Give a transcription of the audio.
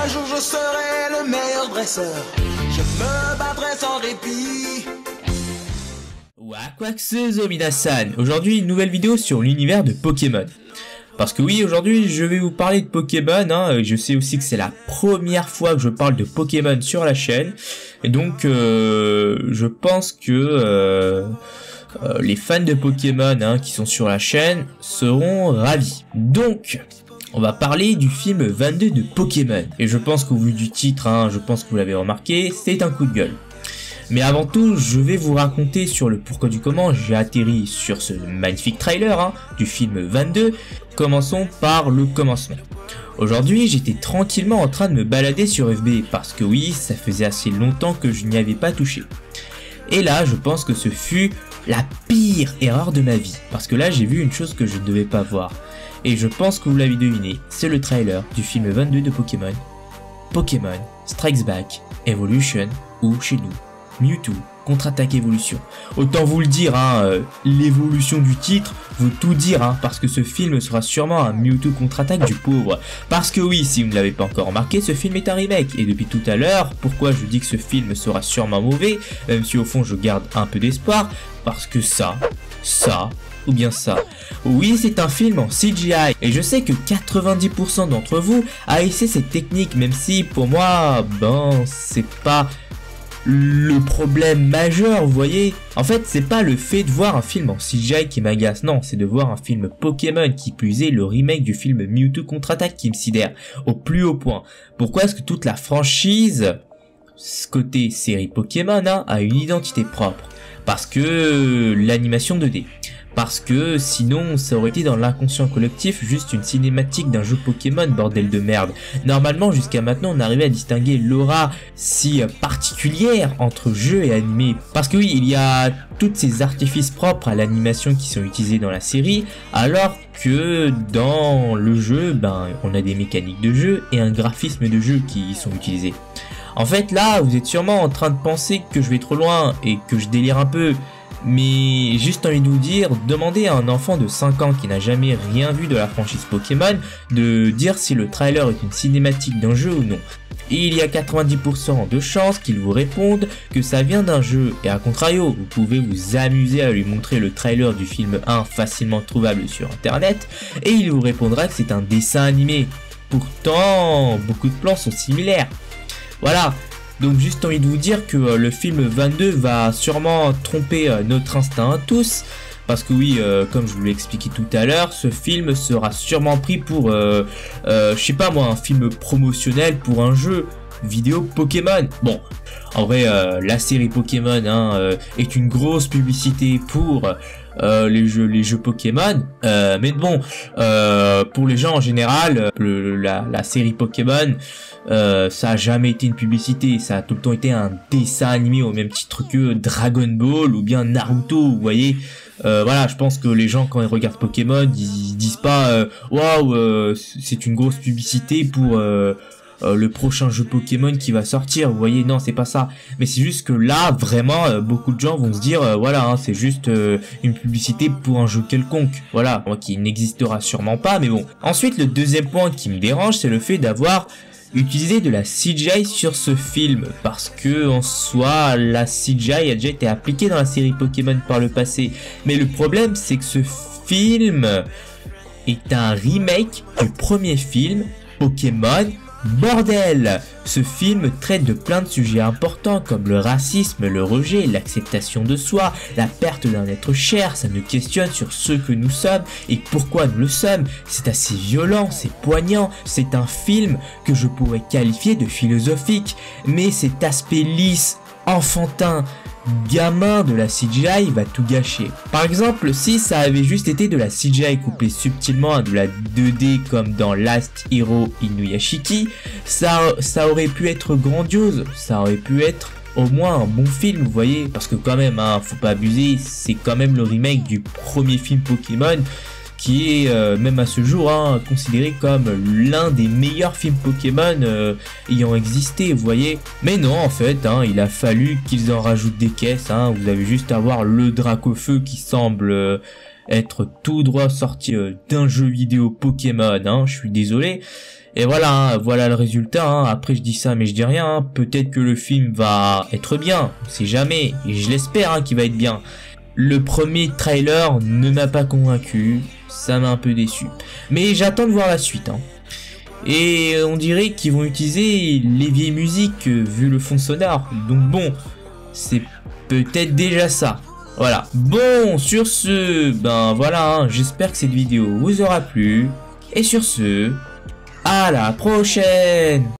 Un jour je serai le meilleur dresseur. Je me battrai sans répit. Wakwakusuzo minasan. Aujourd'hui une nouvelle vidéo sur l'univers de Pokémon. Parce que oui, aujourd'hui je vais vous parler de Pokémon, hein. Je sais aussi que c'est la première fois que je parle de Pokémon sur la chaîne. Et donc je pense que les fans de Pokémon, hein, qui sont sur la chaîne seront ravis. Donc on va parler du film 22 de Pokémon. Et je pense qu'au vu du titre, hein, je pense que vous l'avez remarqué, c'est un coup de gueule. Mais avant tout, je vais vous raconter sur le pourquoi du comment j'ai atterri sur ce magnifique trailer, hein, du film 22. Commençons par le commencement. Aujourd'hui, j'étais tranquillement en train de me balader sur FB, parce que oui, ça faisait assez longtemps que je n'y avais pas touché. Et là, je pense que ce fut la pire erreur de ma vie, parce que là, j'ai vu une chose que je ne devais pas voir. Et je pense que vous l'avez deviné, c'est le trailer du film 22 de Pokémon. Pokémon Strikes Back Evolution, ou chez nous, Mewtwo Contre-Attaque Evolution. Autant vous le dire, hein, l'évolution du titre veut tout dire, hein, parce que ce film sera sûrement un Mewtwo Contre-Attaque du pauvre. Parce que oui, si vous ne l'avez pas encore remarqué, ce film est un remake. Et depuis tout à l'heure, pourquoi je dis que ce film sera sûrement mauvais, même si au fond je garde un peu d'espoir, parce que ça, ou bien ça. Oui, c'est un film en CGI, et je sais que 90% d'entre vous a essayé cette technique, même si pour moi, ben, c'est pas le problème majeur, vous voyez. En fait, c'est pas le fait de voir un film en CGI qui m'agace, non, c'est de voir un film Pokémon, qui plus est le remake du film Mewtwo Contre-Attaque, qui me sidère au plus haut point. Pourquoi est-ce que toute la franchise, côté série Pokémon, hein, a une identité propre? Parce que l'animation 2D. Parce que sinon ça aurait été dans l'inconscient collectif juste une cinématique d'un jeu Pokémon, bordel de merde. Normalement jusqu'à maintenant on arrivait à distinguer l'aura si particulière entre jeu et animé. Parce que oui, il y a tous ces artifices propres à l'animation qui sont utilisés dans la série, alors que dans le jeu, ben on a des mécaniques de jeu et un graphisme de jeu qui sont utilisés. En fait là vous êtes sûrement en train de penser que je vais trop loin et que je délire un peu. Mais juste envie de vous dire, demandez à un enfant de 5 ans qui n'a jamais rien vu de la franchise Pokémon de dire si le trailer est une cinématique d'un jeu ou non. Et il y a 90% de chances qu'il vous réponde que ça vient d'un jeu, et à contrario, vous pouvez vous amuser à lui montrer le trailer du film 1 facilement trouvable sur internet, et il vous répondra que c'est un dessin animé. Pourtant, beaucoup de plans sont similaires. Voilà. Donc juste envie de vous dire que le film 22 va sûrement tromper notre instinct à tous. Parce que oui, comme je vous l'ai expliqué tout à l'heure, ce film sera sûrement pris pour, je sais pas moi, un film promotionnel pour un jeu vidéo Pokémon. Bon, en vrai, la série Pokémon, hein, est une grosse publicité pour les jeux Pokémon. Mais bon, pour les gens en général, la série Pokémon, ça a jamais été une publicité, ça a tout le temps été un dessin animé au même titre que Dragon Ball ou bien Naruto, vous voyez. Voilà, je pense que les gens quand ils regardent Pokémon, ils disent pas waouh, c'est une grosse publicité pour le prochain jeu Pokémon qui va sortir, vous voyez. Non, c'est pas ça, mais c'est juste que là vraiment beaucoup de gens vont se dire voilà, hein, c'est juste une publicité pour un jeu quelconque, voilà, qui n'existera sûrement pas, mais bon. Ensuite, le deuxième point qui me dérange, c'est le fait d'avoir utilisé de la CGI sur ce film, parce que en soi la CGI a déjà été appliquée dans la série Pokémon par le passé, mais le problème c'est que ce film est un remake du premier film Pokémon. Bordel! Ce film traite de plein de sujets importants comme le racisme, le rejet, l'acceptation de soi, la perte d'un être cher. Ça nous questionne sur ce que nous sommes et pourquoi nous le sommes. C'est assez violent, c'est poignant, c'est un film que je pourrais qualifier de philosophique. Mais cet aspect lisse, enfantin, gamin de la CGI va tout gâcher. Par exemple, si ça avait juste été de la CGI couplée subtilement à de la 2D comme dans Last Hero Inuyashiki, ça aurait pu être grandiose, ça aurait pu être au moins un bon film, vous voyez, parce que quand même, hein, faut pas abuser, c'est quand même le remake du premier film Pokémon, qui est même à ce jour hein, considéré comme l'un des meilleurs films Pokémon ayant existé, vous voyez. Mais non, en fait, hein, il a fallu qu'ils en rajoutent des caisses, hein. Vous avez juste à voir le Dracofeu qui semble être tout droit sorti d'un jeu vidéo Pokémon, hein, je suis désolé. Et voilà, hein, voilà le résultat, hein. Après je dis ça mais je dis rien, hein. Peut-être que le film va être bien, on sait jamais, et je l'espère hein, qu'il va être bien. Le premier trailer ne m'a pas convaincu, ça m'a un peu déçu. Mais j'attends de voir la suite, hein. Et on dirait qu'ils vont utiliser les vieilles musiques vu le fond sonore. Donc bon, c'est peut-être déjà ça. Voilà. Bon, sur ce, ben voilà, hein, j'espère que cette vidéo vous aura plu. Et sur ce, à la prochaine!